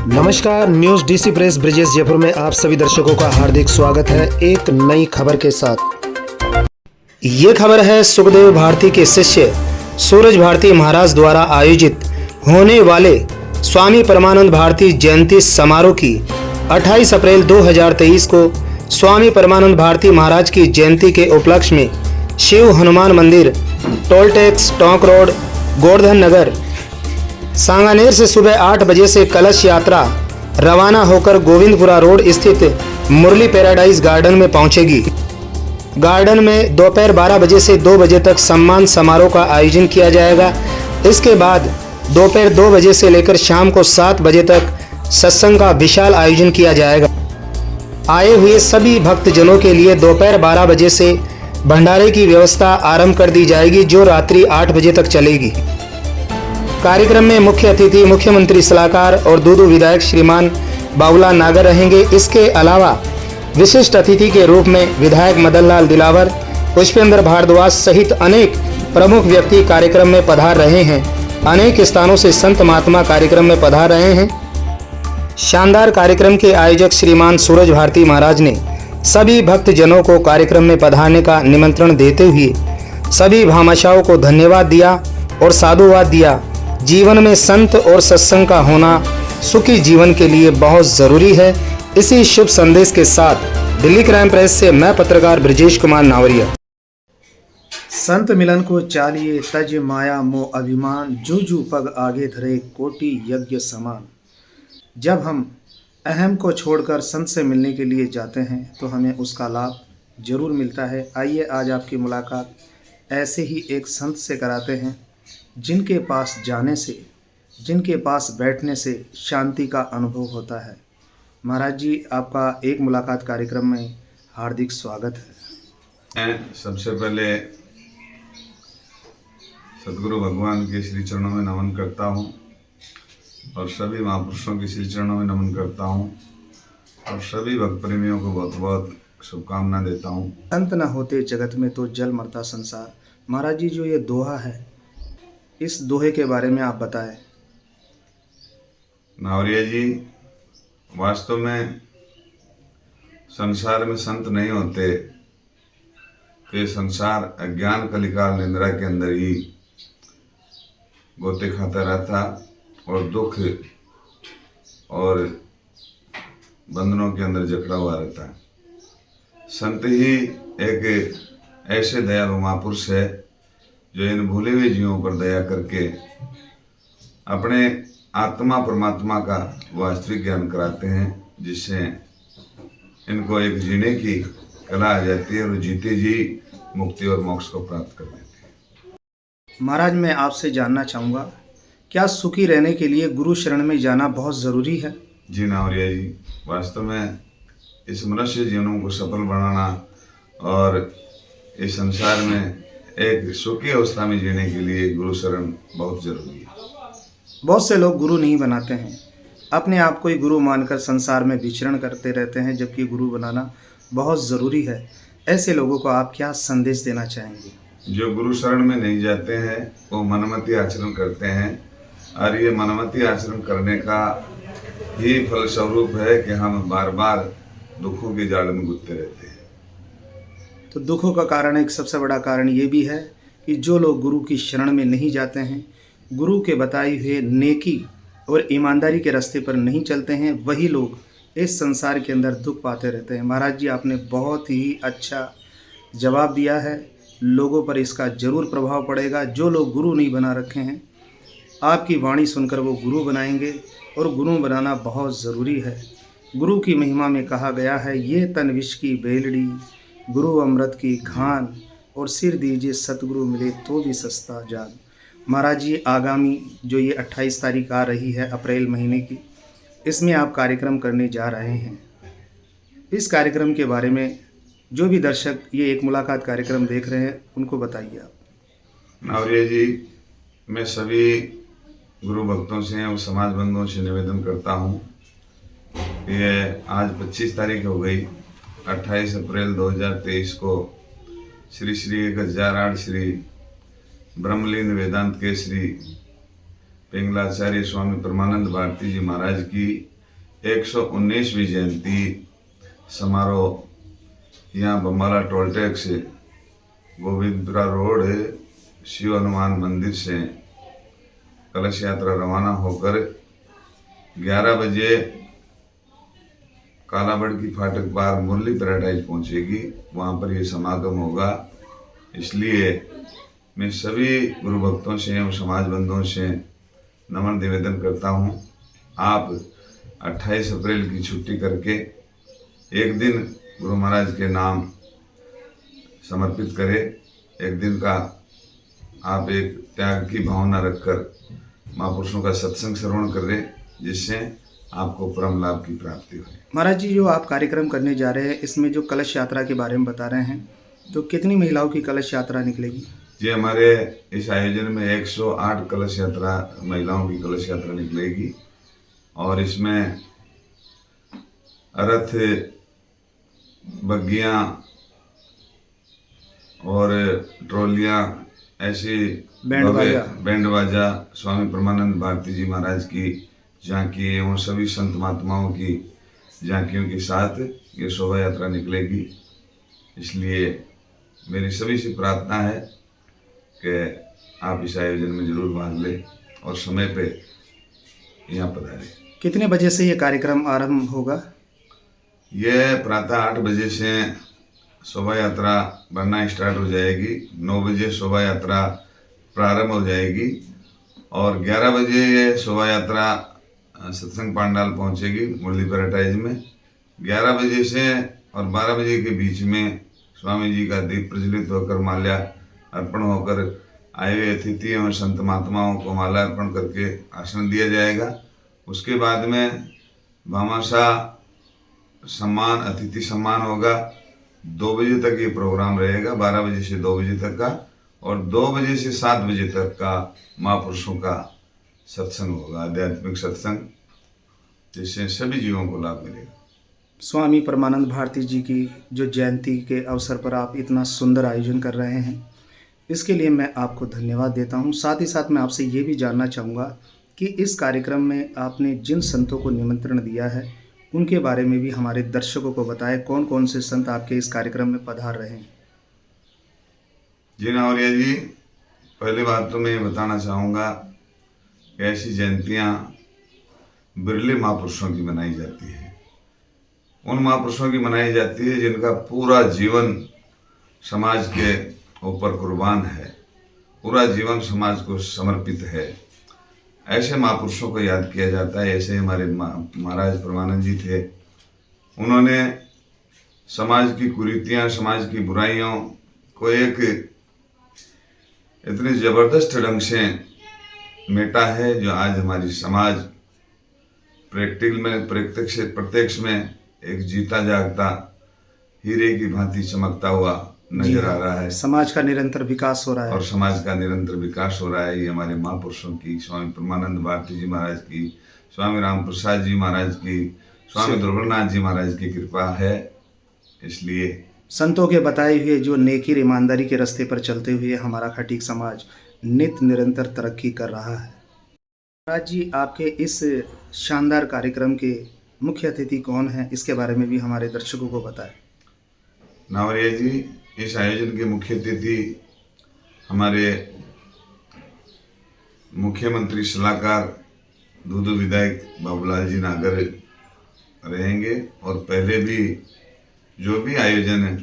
नमस्कार, news DC press Brijesh Jaipur में आप सभी दर्शकों का हार्दिक स्वागत है एक नई खबर के साथ। ये खबर है सुखदेव भारती के शिष्य सूरज भारती महाराज द्वारा आयोजित होने वाले स्वामी परमानंद भारती जयंती समारोह की 28 अप्रैल 2023 को स्वामी परमानंद भारती महाराज की जयंती के उपलक्ष्य में Shiv Hanuman Mandir, toll tax, Tonk Road, Govardhan Nagar, Sanganer से सुबह 8 बजे से कलश यात्रा रवाना होकर गोविंदपुरा रोड स्थित मुरली पैराडाइज गार्डन में पहुंचेगी। गार्डन में दोपहर 12 बजे से 2 बजे तक सम्मान समारोह का आयोजन किया जाएगा। इसके बाद दोपहर 2 बजे से लेकर शाम को 7 बजे तक सत्संग का विशाल आयोजन किया जाएगा। आए हुए सभी भक्तजनों के लिए दोपहर 12 बजे से भंडारे की व्यवस्था आरंभ कर दी जाएगी, जो रात्रि 8 बजे तक चलेगी। कार्यक्रम में मुख्य अतिथि मुख्यमंत्री सलाहकार और दूदू विधायक श्रीमान बाबूलाल नागर रहेंगे। इसके अलावा विशिष्ट अतिथि के रूप में विधायक मदन लाल दिलावर, पुष्पेंद्र भारद्वाज सहित अनेक प्रमुख व्यक्ति कार्यक्रम में पधार रहे हैं। अनेक स्थानों से संत महात्मा कार्यक्रम में पधार रहे हैं। शानदार कार्यक्रम के आयोजक श्रीमान सूरज भारती महाराज ने सभी भक्तजनों को कार्यक्रम में पधारने का निमंत्रण देते हुए सभी भामाशाहों को धन्यवाद दिया और साधुवाद दिया। जीवन में संत और सत्संग का होना सुखी जीवन के लिए बहुत जरूरी है। इसी शुभ संदेश के साथ दिल्ली क्राइम प्रेस से मैं पत्रकार ब्रिजेश कुमार नावरिया। संत मिलन को चालिए तज माया मोह अभिमान, जूझू पग आगे धरे कोटि यज्ञ समान। जब हम अहम को छोड़कर संत से मिलने के लिए जाते हैं तो हमें उसका लाभ जरूर मिलता है। आइए आज आपकी मुलाकात ऐसे ही एक संत से कराते हैं जिनके पास जाने से, जिनके पास बैठने से शांति का अनुभव होता है। महाराज जी, आपका एक मुलाकात कार्यक्रम में हार्दिक स्वागत है। मैं सबसे पहले सदगुरु भगवान के श्री चरणों में नमन करता हूँ और सभी महापुरुषों के श्री चरणों में नमन करता हूँ और सभी भक्त प्रेमियों को बहुत बहुत शुभकामना देता हूँ। संत न होते जगत में तो जल मरता संसार। महाराज जी, जो ये दोहा है, इस दोहे के बारे में आप बताएं। नावरिया जी, वास्तव में संसार में संत नहीं होते तो ये संसार अज्ञान कलिकाल निंद्रा के अंदर ही गोते खाता रहता और दुख और बंधनों के अंदर जकड़ा हुआ रहता है। संत ही एक ऐसे दयालु महापुरुष है जो इन भूले हुए जीवों पर दया करके अपने आत्मा परमात्मा का वास्तविक ज्ञान कराते हैं, जिससे इनको एक जीने की कला आ जाती है और जीते जी मुक्ति और मोक्ष को प्राप्त कर देते हैं। महाराज, मैं आपसे जानना चाहूँगा, क्या सुखी रहने के लिए गुरु शरण में जाना बहुत ज़रूरी है? जी नावरिया जी, वास्तव में इस मनुष्य जीवनों को सफल बनाना और इस संसार में एक सुखी अवस्था में जीने के लिए गुरु शरण बहुत जरूरी है। बहुत से लोग गुरु नहीं बनाते हैं, अपने आप को ही गुरु मानकर संसार में विचरण करते रहते हैं, जबकि गुरु बनाना बहुत ज़रूरी है। ऐसे लोगों को आप क्या संदेश देना चाहेंगे? जो गुरु शरण में नहीं जाते हैं वो मनमती आचरण करते हैं और ये मनमती आचरण करने का ही फलस्वरूप है कि हम बार बार दुखों के जाल में गुथते रहते हैं। तो दुखों का कारण, एक सबसे बड़ा कारण ये भी है कि जो लोग गुरु की शरण में नहीं जाते हैं, गुरु के बताए हुए नेकी और ईमानदारी के रास्ते पर नहीं चलते हैं, वही लोग इस संसार के अंदर दुख पाते रहते हैं। महाराज जी, आपने बहुत ही अच्छा जवाब दिया है। लोगों पर इसका ज़रूर प्रभाव पड़ेगा। जो लोग गुरु नहीं बना रखे हैं, आपकी वाणी सुनकर वो गुरु बनाएंगे और गुरु बनाना बहुत ज़रूरी है। गुरु की महिमा में कहा गया है, ये तन विष की बेलड़ी, गुरु अमृत की खान, और सिर दीजिए सतगुरु मिले तो भी सस्ता जान। महाराज जी, आगामी जो ये 28 तारीख आ रही है अप्रैल महीने की, इसमें आप कार्यक्रम करने जा रहे हैं। इस कार्यक्रम के बारे में जो भी दर्शक ये एक मुलाकात कार्यक्रम देख रहे हैं, उनको बताइए आप। नावरिया जी, मैं सभी गुरु भक्तों से और समाज बंधुओं से निवेदन करता हूँ, ये आज 25 तारीख हो गई। 28 अप्रैल 2023 को श्री श्री 1008 श्री ब्रह्मलीन वेदांत केसरी पिंगलाचार्य स्वामी परमानंद भारती जी महाराज की 119वीं जयंती समारोह यहाँ Bambala toll tax Govindpura Road Shiv Hanuman Mandir से कलश यात्रा रवाना होकर 11 बजे कालाबड़की फाटक पार मुरली पैराडाइज पहुंचेगी। वहाँ पर ये समागम होगा। इसलिए मैं सभी गुरु भक्तों से एवं समाज बंधुओं से नमन निवेदन करता हूँ, आप 28 अप्रैल की छुट्टी करके एक दिन गुरु महाराज के नाम समर्पित करें। एक दिन का आप एक त्याग की भावना रखकर महापुरुषों का सत्संग श्रवण करें, जिससे आपको परम लाभ की प्राप्ति हो। महाराज जी, जो आप कार्यक्रम करने जा रहे हैं, इसमें जो कलश यात्रा के बारे में बता रहे हैं, तो कितनी महिलाओं की कलश यात्रा निकलेगी? जी, हमारे इस आयोजन में 108 कलश यात्रा महिलाओं की कलश यात्रा निकलेगी और इसमें रथ, बग्गियां और ट्रॉलियां, ऐसी बैंड बाजा स्वामी परमानंद भारती जी महाराज की झांकी एवं सभी संत महात्माओं की झांकियों के साथ ये शोभा यात्रा निकलेगी। इसलिए मेरी सभी से प्रार्थना है कि आप इस आयोजन में जरूर भाग लें और समय पे यहाँ पधारें। कितने बजे से ये कार्यक्रम आरंभ होगा? यह प्रातः 8 बजे से शोभा यात्रा बनना स्टार्ट हो जाएगी। 9 बजे शोभा यात्रा प्रारंभ हो जाएगी और 11 बजे ये शोभा यात्रा सत्संग पांडाल पहुंचेगी मुरली पैराडाइज में। 11 बजे से और 12 बजे के बीच में स्वामी जी का दीप प्रज्वलित होकर माल्या अर्पण होकर आए हुए अतिथि एवं संत महात्माओं को माला अर्पण करके आसन दिया जाएगा। उसके बाद में भामाशाह सम्मान, अतिथि सम्मान होगा। 2 बजे तक ये प्रोग्राम रहेगा, 12 बजे से 2 बजे तक का, और 2 बजे से 7 बजे तक का महापुरुषों का सत्संग होगा, आध्यात्मिक सत्संग, जिससे सभी जीवों को लाभ मिलेगा। स्वामी परमानंद भारती जी की जो जयंती के अवसर पर आप इतना सुंदर आयोजन कर रहे हैं, इसके लिए मैं आपको धन्यवाद देता हूं। साथ ही साथ मैं आपसे ये भी जानना चाहूँगा कि इस कार्यक्रम में आपने जिन संतों को निमंत्रण दिया है, उनके बारे में भी हमारे दर्शकों को बताएं। कौन कौन से संत आपके इस कार्यक्रम में पधार रहे हैं? जी नावरिया जी, पहली बात तो मैं ये बताना चाहूँगा कि ऐसी जयंतियाँ बिरले महापुरुषों की मनाई जाती है। उन महापुरुषों की मनाई जाती है जिनका पूरा जीवन समाज के ऊपर कुर्बान है, पूरा जीवन समाज को समर्पित है। ऐसे महापुरुषों को याद किया जाता है। ऐसे हमारे महाराज परमानंद जी थे। उन्होंने समाज की कुरीतियाँ, समाज की बुराइयों को एक इतने जबरदस्त ढंग से मेटा है, जो आज हमारी समाज प्रैक्टिकल में, प्रत्यक्ष में एक जीता जागता हीरे की भांति चमकता हुआ नजर आ रहा है। समाज का निरंतर विकास हो रहा है और समाज का निरंतर विकास हो रहा है। ये हमारे महापुरुषों की, स्वामी परमानंद भारती जी महाराज की, स्वामी राम प्रसाद जी महाराज की, स्वामी ध्रुवनाथ जी महाराज की कृपा है। इसलिए संतों के बताए हुए जो नेकी ईमानदारी के रास्ते पर चलते हुए हमारा खटीक समाज नित निरंतर तरक्की कर रहा है। महाराज जी, आपके इस शानदार कार्यक्रम के मुख्य अतिथि कौन हैं, इसके बारे में भी हमारे दर्शकों को बताएं। नावरिया जी, इस आयोजन के मुख्य अतिथि हमारे मुख्यमंत्री सलाहकार दूदू विधायक बाबूलाल जी नागर रहेंगे। और पहले भी जो भी आयोजन है,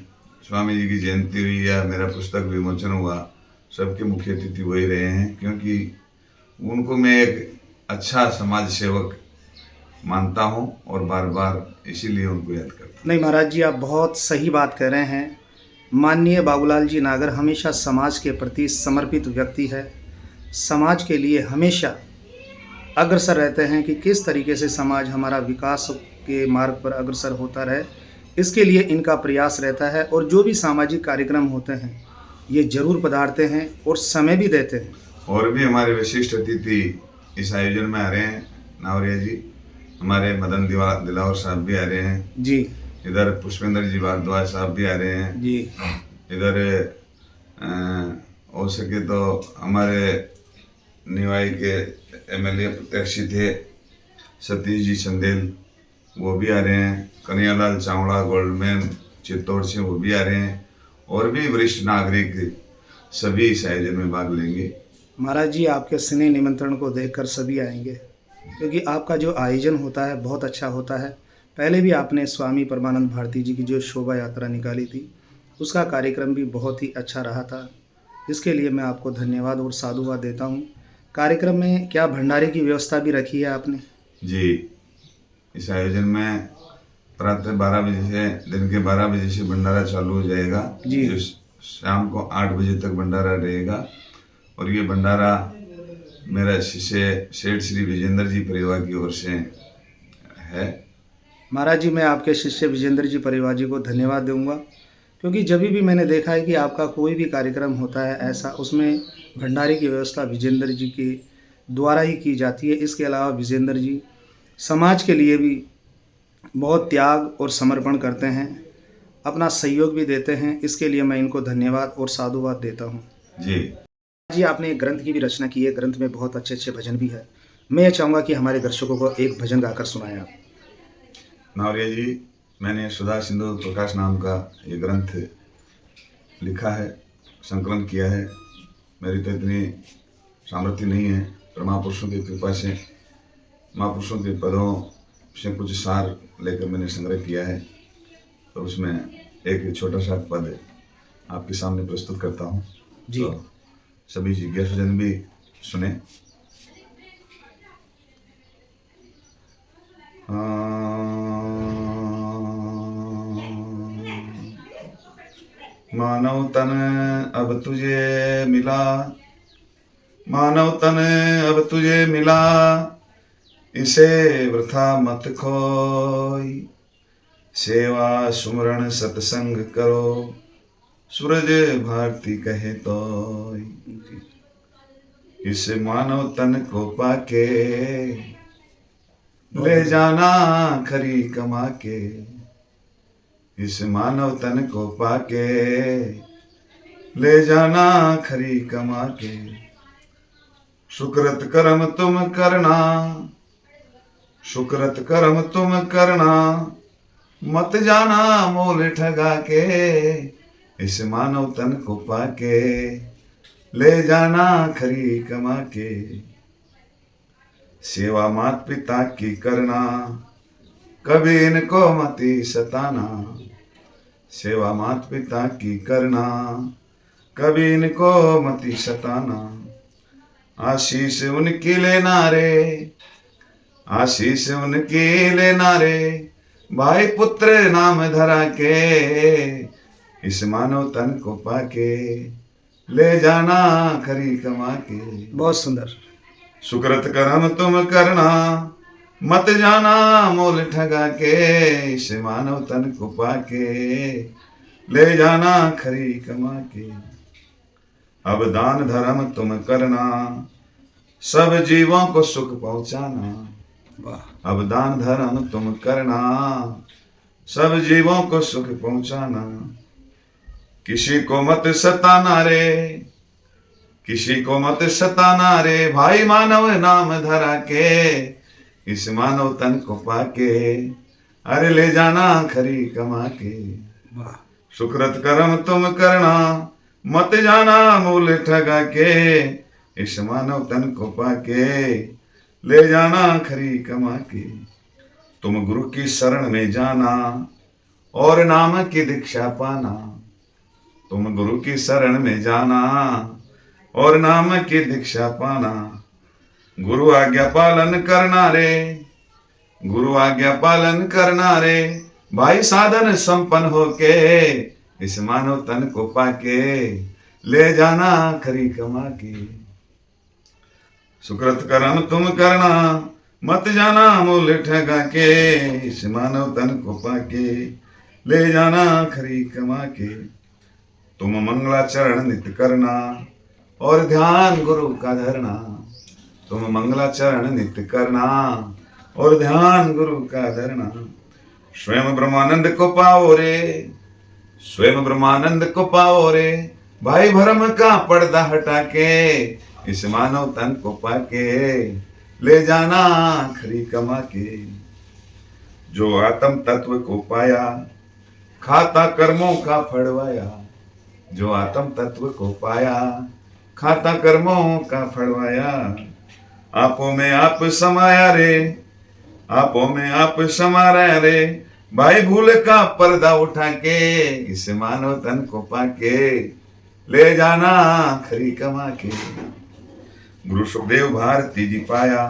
स्वामी जी की जयंती हुई या मेरा पुस्तक विमोचन हुआ, सबके मुख्य अतिथि वही रहे हैं, क्योंकि उनको मैं एक अच्छा समाज सेवक मानता हूं और बार बार इसीलिए उनको याद करता हूं। नहीं महाराज जी, आप बहुत सही बात कह रहे हैं। माननीय बाबूलाल जी नागर हमेशा समाज के प्रति समर्पित व्यक्ति है। समाज के लिए हमेशा अग्रसर रहते हैं कि किस तरीके से समाज हमारा विकास के मार्ग पर अग्रसर होता रहे, इसके लिए इनका प्रयास रहता है। और जो भी सामाजिक कार्यक्रम होते हैं, ये जरूर पधारते हैं और समय भी देते हैं। और भी हमारे विशिष्ट अतिथि इस आयोजन में आ रहे हैं। नावरिया जी, हमारे मदन दिलावर साहब भी आ रहे हैं जी। इधर पुष्पेंद्र जी भारद्वाज साहब भी आ रहे हैं जी। इधर हो सके तो हमारे निवाई के MLA प्रत्याशी थे सतीश जी चंदेल, वो भी आ रहे हैं, कन्हैयालाल चावड़ा गोल्डमैन चित्तौड़ से वो भी आ रहे हैं, और भी वरिष्ठ नागरिक सभी इस आयोजन में भाग लेंगे। महाराज जी, आपके स्नेह निमंत्रण को देखकर सभी आएंगे, क्योंकि आपका जो आयोजन होता है बहुत अच्छा होता है। पहले भी आपने स्वामी परमानंद भारती जी की जो शोभा यात्रा निकाली थी, उसका कार्यक्रम भी बहुत ही अच्छा रहा था। इसके लिए मैं आपको धन्यवाद और साधुवाद देता हूँ। कार्यक्रम में क्या भंडारे की व्यवस्था भी रखी है आपने? जी, इस आयोजन में प्रातः 12 बजे से दिन के 12 बजे से भंडारा चालू हो जाएगा जी। जो शाम को 8 बजे तक भंडारा रहेगा। और ये भंडारा मेरा शिष्य सेठ श्री विजेंद्र जी परिवार की ओर से है। महाराज जी, मैं आपके शिष्य विजेंद्र जी परिवार जी को धन्यवाद दूंगा, क्योंकि जब भी मैंने देखा है कि आपका कोई भी कार्यक्रम होता है ऐसा, उसमें भंडारे की व्यवस्था विजेंद्र जी के द्वारा ही की जाती है। इसके अलावा विजेंद्र जी समाज के लिए भी बहुत त्याग और समर्पण करते हैं, अपना सहयोग भी देते हैं। इसके लिए मैं इनको धन्यवाद और साधुवाद देता हूँ। जी, आपने एक ग्रंथ की भी रचना की है, ग्रंथ में बहुत अच्छे अच्छे भजन भी है। मैं चाहूँगा कि हमारे दर्शकों को एक भजन गाकर सुनाएं आप। नावरिया जी, मैंने सुधा सिंधु प्रकाश नाम का ये ग्रंथ लिखा है, संकलन किया है। मेरी तो इतनी सामर्थ्य नहीं है, पर महापुरुषों की कृपा से महापुरुषों के पदों से कुछ सार लेकर मैंने संग्रह किया है। तो उसमें एक छोटा सा पद आपके सामने प्रस्तुत करता हूँ जी। तो सभी जिज्ञासुजन भी सुने। मानव तन अब तुझे मिला, मानव तन अब तुझे मिला, इसे वृथा मत खोई। सेवा सुमरण सत्संग करो, सूरज भारती कहे तो। इस मानव तन को पाके, ले जाना खरी कमा के। इस मानव तन को पाके, ले जाना खरी कमा के। सुकृत कर्म तुम करना, सुकृत कर्म तुम करना, मत जाना मोल ठगा के। इस मानव तन को पाके, ले जाना खरी कमा के। सेवा मात पिता की करना, कभी इनको मती सताना। सेवा मात पिता की करना, कभी इनको मती सताना। आशीष उनकी लेना रे, आशीष उनकी लेना रे, भाई पुत्र नाम धरा के। इस मानव तन को पाके, ले जाना खरी कमा के। बहुत सुंदर। सुकृत कर्म तुम करना, मत जाना मोल ठगा के। इस मानव तन को पाके, ले जाना खरी कमा के। अब दान धर्म तुम करना, सब जीवों को सुख पहुंचाना। वाह। अब दान धर्म तुम करना, सब जीवों को सुख पहुंचाना। किसी को मत सताना रे, किसी को मत सताना रे, भाई मानव नाम धरा के। इस मानव तन को पाके, अरे ले जाना खरी कमा के। वाह। सुकृत कर्म तुम करना, मत जाना मूल ठगा के। इस मानव तन को पाके, ले जाना खरी कमा के। तुम गुरु की शरण में जाना, और नाम की दीक्षा पाना। तुम गुरु की शरण में जाना, और नाम की दीक्षा पाना। गुरु आज्ञा पालन करना रे, गुरु आज्ञा पालन करना रे, भाई साधन संपन्न होके। इस मानव तन को पाके, ले जाना खरी कमा के। सुकृत कर्म तुम करना, मत जाना मूल ठगा के। इस मानव तन को पाके, ले जाना खरी कमा के। तुम मंगलाचरण नित्य करना, और ध्यान गुरु का धरना। तुम मंगलाचरण नित्य करना, और ध्यान गुरु का धरना। स्वयं ब्रह्मानंद को पाओ रे, स्वयं ब्रह्मानंद को पाओ रे, भाई भरम का पर्दा हटा के। इस मानव तन को पाके, ले जाना खरी कमा के। जो आत्म तत्व को पाया, खाता कर्मों का फड़वाया। जो आत्म तत्व को पाया, खाता कर्मों का फड़वाया। आपों में आप समाया रे, आपों में आप समाया रे। भाई भूल का पर्दा उठा के, इस मानव तन को पाके, ले जाना खरी कमा के। गुरु सुखदेव भारती जी पाया,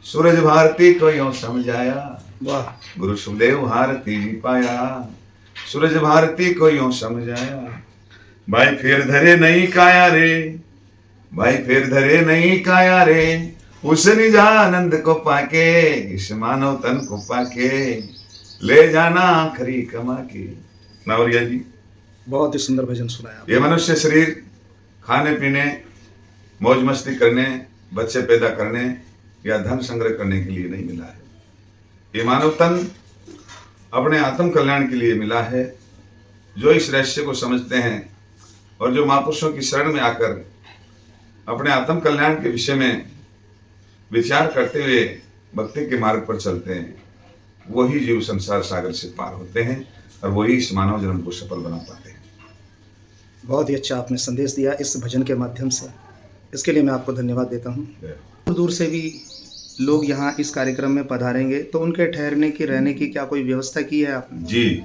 सूरज भारती को यूं समझाया। वाह। गुरु सुखदेव भारती जी पाया, सूरज भारती को यूं समझाया। भाई फिर धरे नहीं काया रे, भाई फिर धरे नहीं काया रे। उस निज आनंद को पाके, इस मानव तन को पाके, ले जाना खरी कमा के। नावरिया जी, बहुत ही सुंदर भजन सुनाया। ये मनुष्य शरीर खाने पीने, मौज मस्ती करने, बच्चे पैदा करने या धन संग्रह करने के लिए नहीं मिला है। ये मानव तन अपने आत्म कल्याण के लिए मिला है। जो इस रहस्य को समझते हैं और जो महापुरुषों की शरण में आकर अपने आत्म कल्याण के विषय में विचार करते हुए भक्ति के मार्ग पर चलते हैं, वही जीव संसार सागर से पार होते हैं और वही इस मानव जन्म को सफल बना पाते हैं। बहुत ही अच्छा आपने संदेश दिया इस भजन के माध्यम से, इसके लिए मैं आपको धन्यवाद देता हूँ। दूर दूर से भी लोग यहाँ इस कार्यक्रम में पधारेंगे, तो उनके ठहरने की, रहने की क्या कोई व्यवस्था की है आपने? जी,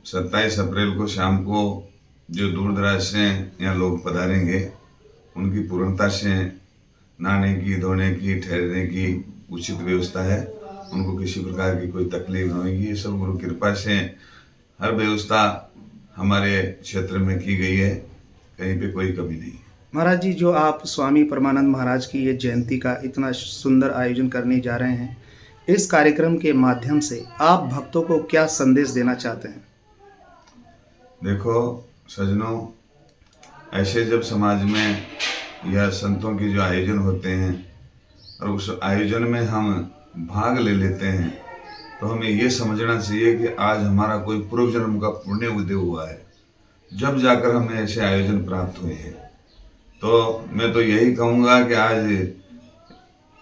27 अप्रैल को शाम को जो दूर दराज से यहाँ लोग पधारेंगे, उनकी पूर्णता से नहाने की, धोने की, ठहरने की उचित व्यवस्था है। उनको किसी प्रकार की कोई तकलीफ नहीं होगी। ये सब गुरु कृपा से हर व्यवस्था हमारे क्षेत्र में की गई है, कहीं पे कोई कमी नहीं। महाराज जी, जो आप स्वामी परमानंद महाराज की ये जयंती का इतना सुंदर आयोजन करने जा रहे हैं, इस कार्यक्रम के माध्यम से आप भक्तों को क्या संदेश देना चाहते हैं? देखो सज्जनों, ऐसे जब समाज में या संतों के जो आयोजन होते हैं और उस आयोजन में हम भाग ले लेते हैं, तो हमें ये समझना चाहिए कि आज हमारा कोई पूर्व जन्म का पुण्य उदय हुआ है, जब जाकर हमें ऐसे आयोजन प्राप्त हुए हैं। तो मैं तो यही कहूँगा कि आज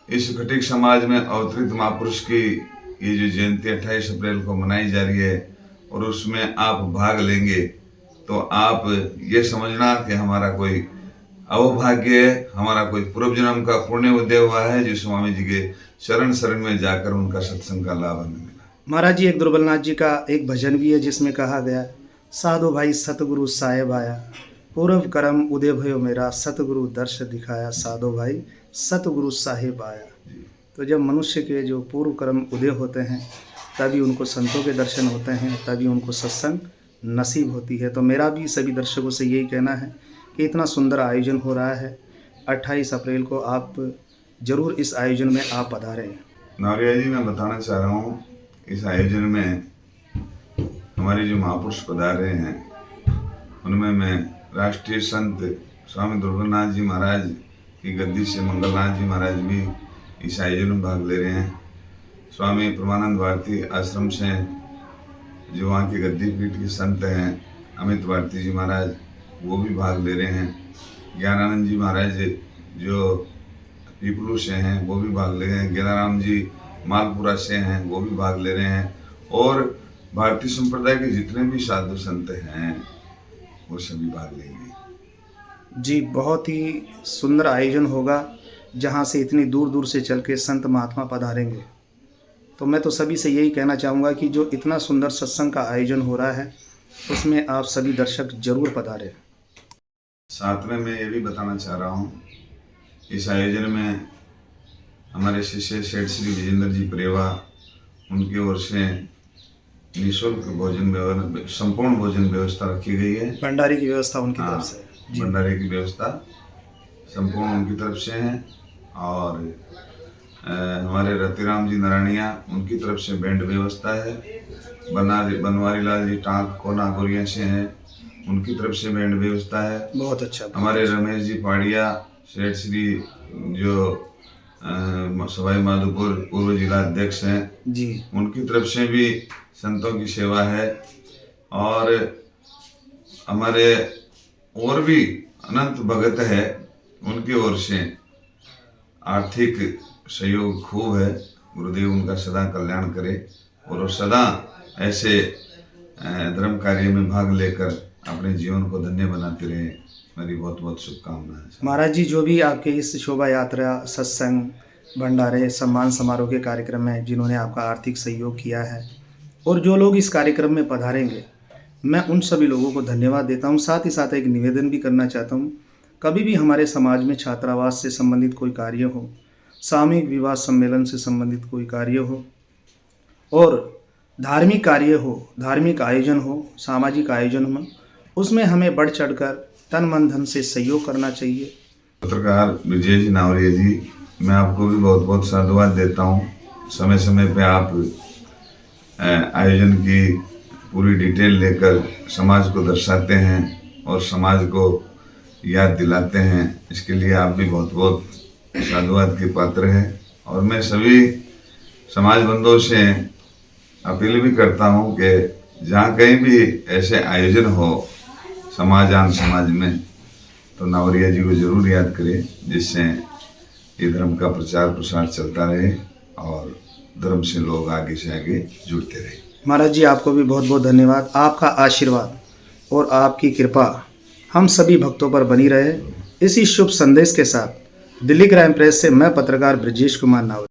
इस घटिक समाज में अवतरित महापुरुष की ये जो जयंती 28 अप्रैल को मनाई जा रही है और उसमें आप भाग लेंगे, तो आप ये समझना कि हमारा कोई अवभाग्य है, हमारा कोई पूर्व जन्म का पुण्य उदय हुआ है, जो स्वामी जी के शरण में जाकर उनका सत्संग का लाभ हमें मिला। महाराज जी, एक दुर्बलनाथ जी का एक भजन भी है जिसमें कहा गया, साधु भाई सतगुरु साहेब आया, पूर्व कर्म उदय भयो मेरा, सतगुरु दर्श दिखाया, साधु भाई सतगुरु साहेब आया। तो जब मनुष्य के जो पूर्व कर्म उदय होते हैं, तभी उनको संतों के दर्शन होते हैं, तभी उनको सत्संग नसीब होती है। तो मेरा भी सभी दर्शकों से यही कहना है कि इतना सुंदर आयोजन हो रहा है, 28 अप्रैल को आप जरूर इस आयोजन में आप पधारें। नावरिया जी, मैं बताना चाह रहा हूँ, इस आयोजन में हमारे जो महापुरुष पधार रहे हैं, उनमें मैं राष्ट्रीय संत स्वामी दुर्बलनाथ जी महाराज की गद्दी से मंगलनाथ जी महाराज भी इस आयोजन में भाग ले रहे हैं। स्वामी परमानंद भारती आश्रम से जो वहाँ के गद्दी पीठ के संत हैं, अमित भारती जी महाराज, वो भी भाग ले रहे हैं। ज्ञानानंद जी महाराज जो पीपलू से हैं, वो भी भाग ले रहे हैं। ज्ञानाराम जी मालपुरा से हैं, वो भी भाग ले रहे हैं। और भारतीय संप्रदाय के जितने भी साधु संत हैं, वो सभी भाग लेंगे। जी, बहुत ही सुंदर आयोजन होगा, जहाँ से इतनी दूर दूर से चल के संत महात्मा पधारेंगे। तो मैं तो सभी से यही कहना चाहूँगा कि जो इतना सुंदर सत्संग का आयोजन हो रहा है, उसमें आप सभी दर्शक जरूर पधारें। साथ में मैं ये भी बताना चाह रहा हूँ, इस आयोजन में हमारे शिष्य सेठ श्री विजेंद्र जी परेवा, उनकी ओर से निःशुल्क भोजन, संपूर्ण भोजन व्यवस्था रखी गई है। भंडारे की व्यवस्था उनकी तरफ से है। भंडारे की व्यवस्था संपूर्ण उनकी तरफ से है। और हमारे रतिराम जी नारायणिया, उनकी तरफ से बैंड व्यवस्था है। बनवारी लाल जी टाँक कोना गोरिया से हैं, उनकी तरफ से बैंड व्यवस्था है। बहुत अच्छा। हमारे रमेश जी पाड़िया सेठ श्री जो सवाई माधोपुर पूर्व जिला अध्यक्ष हैं जी, उनकी तरफ से भी संतों की सेवा है। और हमारे और भी अनंत भगत है, उनकी ओर से आर्थिक सहयोग खूब है। गुरुदेव उनका सदा कल्याण करे और वो सदा ऐसे धर्म कार्य में भाग लेकर अपने जीवन को धन्य बनाते रहे। मेरी बहुत बहुत शुभकामनाएं। महाराज जी, जो भी आपके इस शोभा यात्रा, सत्संग, भंडारे, सम्मान समारोह के कार्यक्रम में जिन्होंने आपका आर्थिक सहयोग किया है और जो लोग इस कार्यक्रम में पधारेंगे, मैं उन सभी लोगों को धन्यवाद देता हूं। साथ ही साथ एक निवेदन भी करना चाहता हूं, कभी भी हमारे समाज में छात्रावास से संबंधित कोई कार्य हो, सामूहिक विवाह सम्मेलन से संबंधित कोई कार्य हो और धार्मिक कार्य हो, धार्मिक आयोजन हो, सामाजिक आयोजन हो, उसमें हमें बढ़ चढ़कर तन मन धन से सहयोग करना चाहिए। पत्रकार ब्रजेश नावरिया जी, मैं आपको भी बहुत बहुत साधुवाद देता हूँ। समय समय पे आप आयोजन की पूरी डिटेल लेकर समाज को दर्शाते हैं और समाज को याद दिलाते हैं। इसके लिए आप भी बहुत बहुत साधुवाद के पात्र हैं। और मैं सभी समाज बंधुओं से अपील भी करता हूँ कि जहाँ कहीं भी ऐसे आयोजन हो समाजान समाज में, तो नावरिया जी को जरूर याद करें, जिससे ये धर्म का प्रचार प्रसार चलता रहे और धर्म से लोग आगे से आगे जुड़ते रहे। महाराज जी, आपको भी बहुत बहुत धन्यवाद। आपका आशीर्वाद और आपकी कृपा हम सभी भक्तों पर बनी रहे। इसी शुभ संदेश के साथ दिल्ली क्राइम प्रेस से मैं पत्रकार ब्रजेश कुमार नावरिया।